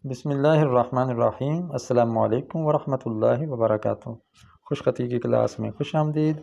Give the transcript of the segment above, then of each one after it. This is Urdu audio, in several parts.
بسم اللہ الرحمن الرحیم۔ السلام علیکم ورحمۃ اللہ وبرکاتہ۔ خوش خطی کی کلاس میں خوش آمدید۔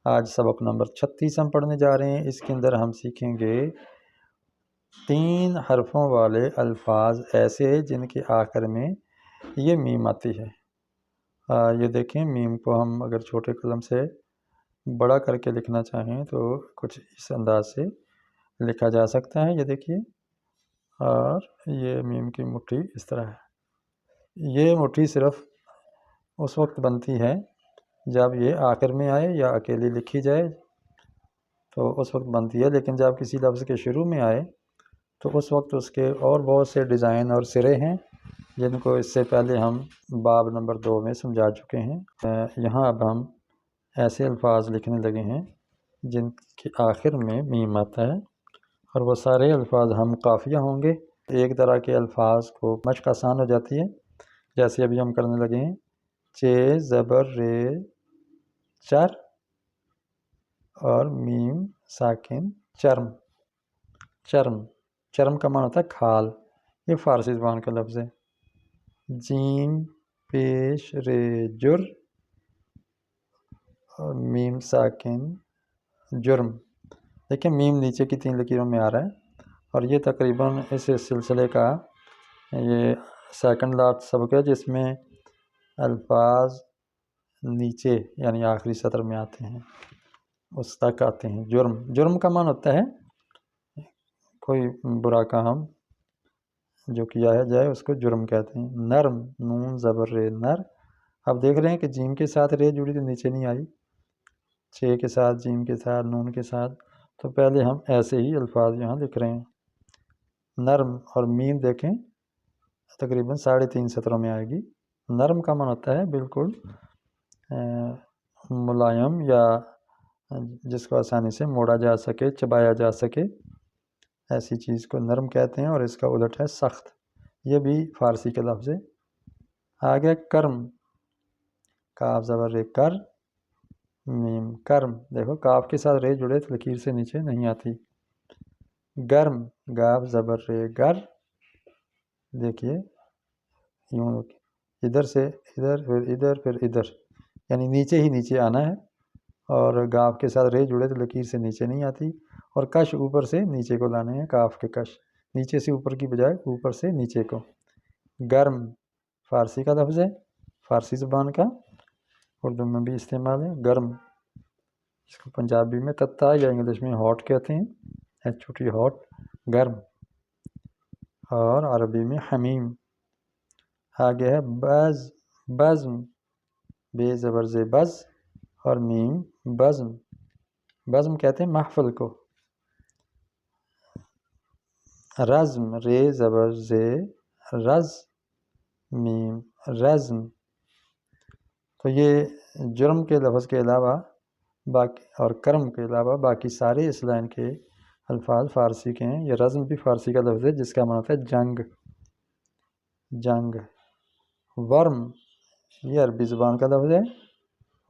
آج سبق نمبر 36 ہم پڑھنے جا رہے ہیں۔ اس کے اندر ہم سیکھیں گے 3 حرفوں والے الفاظ ایسے جن کے آخر میں یہ میم آتی ہے۔ یہ دیکھیں، میم کو ہم اگر چھوٹے قلم سے بڑا کر کے لکھنا چاہیں تو کچھ اس انداز سے لکھا جا سکتا ہے۔ یہ دیکھیے، اور یہ میم کی مٹھی اس طرح ہے۔ یہ مٹھی صرف اس وقت بنتی ہے جب یہ آخر میں آئے یا اکیلی لکھی جائے تو اس وقت بنتی ہے، لیکن جب کسی لفظ کے شروع میں آئے تو اس وقت اس کے اور بہت سے ڈیزائن اور سرے ہیں جن کو اس سے پہلے ہم باب نمبر 2 میں سمجھا چکے ہیں۔ یہاں اب ہم ایسے الفاظ لکھنے لگے ہیں جن کے آخر میں میم آتا ہے، اور وہ سارے الفاظ ہم قافیہ ہوں گے۔ ایک طرح کے الفاظ کو مشق آسان ہو جاتی ہے، جیسے ابھی ہم کرنے لگے ہیں چ زبر رے چر اور میم ساکن چرم۔ چرم، چرم کا معنی ہوتا ہے کھال، یہ فارسی زبان کا لفظ ہے۔ جیم پیش رے جر اور میم ساکن جرم۔ دیکھیں، میم نیچے کی 3 لکیروں میں آ رہا ہے، اور یہ تقریباً اس سلسلے کا یہ سیکنڈ لاسٹ سبق ہے جس میں الفاظ نیچے یعنی آخری سطر میں آتے ہیں، اس تک آتے ہیں۔ جرم، جرم کا معنی ہوتا ہے کوئی برا کام جو کیا ہے جائے اس کو جرم کہتے ہیں۔ نرم، نون زبر رے نر۔ اب دیکھ رہے ہیں کہ جیم کے ساتھ رے جڑی تو نیچے نہیں آئی، چھ کے ساتھ، جیم کے ساتھ، نون کے ساتھ، تو پہلے ہم ایسے ہی الفاظ یہاں لکھ رہے ہیں۔ نرم، اور میم دیکھیں تقریباً 3.5 سطروں میں آئے گی۔ نرم کا معنی ہوتا ہے بالکل ملائم، یا جس کو آسانی سے موڑا جا سکے، چبایا جا سکے، ایسی چیز کو نرم کہتے ہیں، اور اس کا الٹ ہے سخت۔ یہ بھی فارسی کا لفظ ہے۔ آگے کرم، کاف زبر رے کر، میم کرم۔ دیکھو کاف کے ساتھ رے جڑے تو لکیر سے نیچے نہیں آتی۔ گرم، گاف زبر رے گر۔ دیکھیے یوں ادھر سے ادھر، پھر ادھر، پھر ادھر، یعنی نیچے ہی نیچے آنا ہے، اور گاف کے ساتھ رے جڑے تو لکیر سے نیچے نہیں آتی، اور کش اوپر سے نیچے کو لانے ہیں، کاف کے کش نیچے سے اوپر کی بجائے اوپر سے نیچے کو۔ گرم فارسی کا لفظ ہے، فارسی زبان کا، اردو میں بھی استعمال ہے۔ گرم، اس کو پنجابی میں تتا یا انگلش میں ہاٹ کہتے ہیں، چھوٹی ہاٹ، گرم، اور عربی میں حمیم۔ آگے ہے بز، بزم، بے زبر زے بز اور میم بزم۔ بزم کہتے ہیں محفل کو۔ رزم، رے زبر زے رز، میم رزم۔ تو یہ جرم کے لفظ کے علاوہ باقی، اور کرم کے علاوہ باقی سارے اس لائن کے الفاظ فارسی کے ہیں۔ یہ رزم بھی فارسی کا لفظ ہے جس کا معنی ہوتا ہے جنگ، جنگ۔ ورم، یہ عربی زبان کا لفظ ہے۔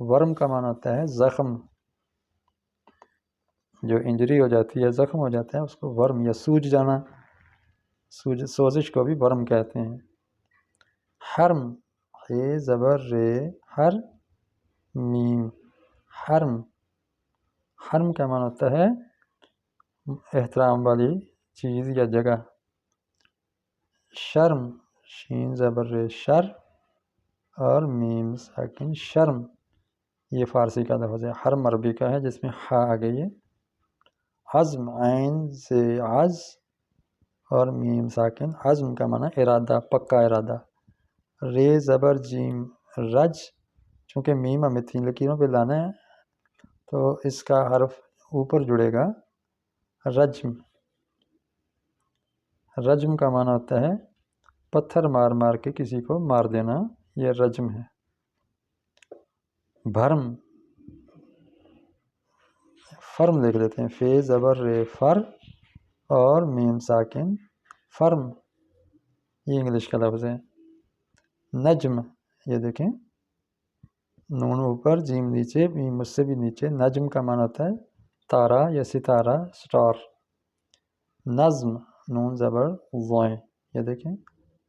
ورم کا معنی ہوتا ہے زخم، جو انجری ہو جاتی ہے، زخم ہو جاتا ہے، اس کو ورم، یا سوج جانا، سوزش کو بھی ورم کہتے ہیں۔ حرم، ہے زبر رے ہر، میم حرم۔ حرم کا معنی ہوتا ہے احترام والی چیز یا جگہ۔ شرم، شین زبر رے شر اور میم ساکن شرم، یہ فارسی کا لفظ ہے۔ حرم عربی کا ہے جس میں خا آ گئی ہے۔ عزم، عین سے عز اور میم ساکن، عزم کا معنی ارادہ، پکا ارادہ۔ رے زبر جیم رج، چونکہ میم ہمیں 3 لکیروں پہ لانا ہے تو اس کا حرف اوپر جڑے گا، رجم۔ رجم کا معنی ہوتا ہے پتھر مار مار کے کسی کو مار دینا، یہ رجم ہے۔ بھرم، فرم لکھ لیتے ہیں، فے زبر رے فر اور میم ساکن فرم، یہ انگلش کا لفظ ہے۔ نجم، یہ دیکھیں نون اوپر، جیم نیچے، میم اس سے بھی نیچے۔ نجم کا معنی ہوتا ہے تارا یا ستارہ، سٹار۔ نظم، نون زبر زوئیں، یہ دیکھیں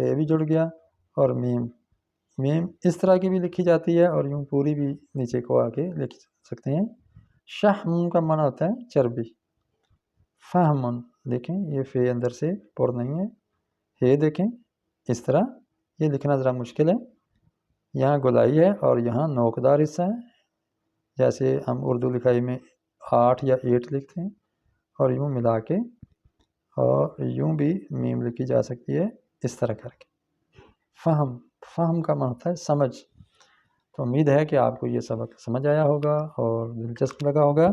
ہے بھی جڑ گیا، اور میم میم اس طرح کی بھی لکھی جاتی ہے اور یوں پوری بھی نیچے کو آ کے لکھ سکتے ہیں۔ شحم کا معنی ہوتا ہے چربی۔ فہمن دیکھیں یہ فے اندر سے پر نہیں ہے دیکھیں اس طرح یہ لکھنا ذرا مشکل ہے، یہاں گولائی ہے اور یہاں نوکدار حصہ ہے، جیسے ہم اردو لکھائی میں 8 یا 8 لکھتے ہیں، اور یوں ملا کے اور یوں بھی میم لکھی جا سکتی ہے اس طرح کر کے۔ فہم کا معنی ہوتا ہے سمجھ۔ تو امید ہے کہ آپ کو یہ سبق سمجھ آیا ہوگا اور دلچسپ لگا ہوگا،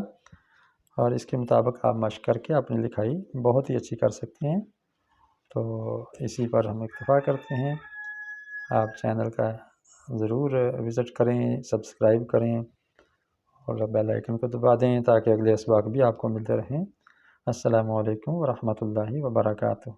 اور اس کے مطابق آپ مشق کر کے اپنی لکھائی بہت ہی اچھی کر سکتے ہیں۔ تو اسی پر ہم اکتفا کرتے ہیں۔ آپ چینل کا ضرور وزٹ کریں، سبسکرائب کریں اور بیل آئیکن کو دبا دیں تاکہ اگلے اسباق بھی آپ کو ملتے رہیں۔ السلام علیکم ورحمۃ اللہ وبرکاتہ۔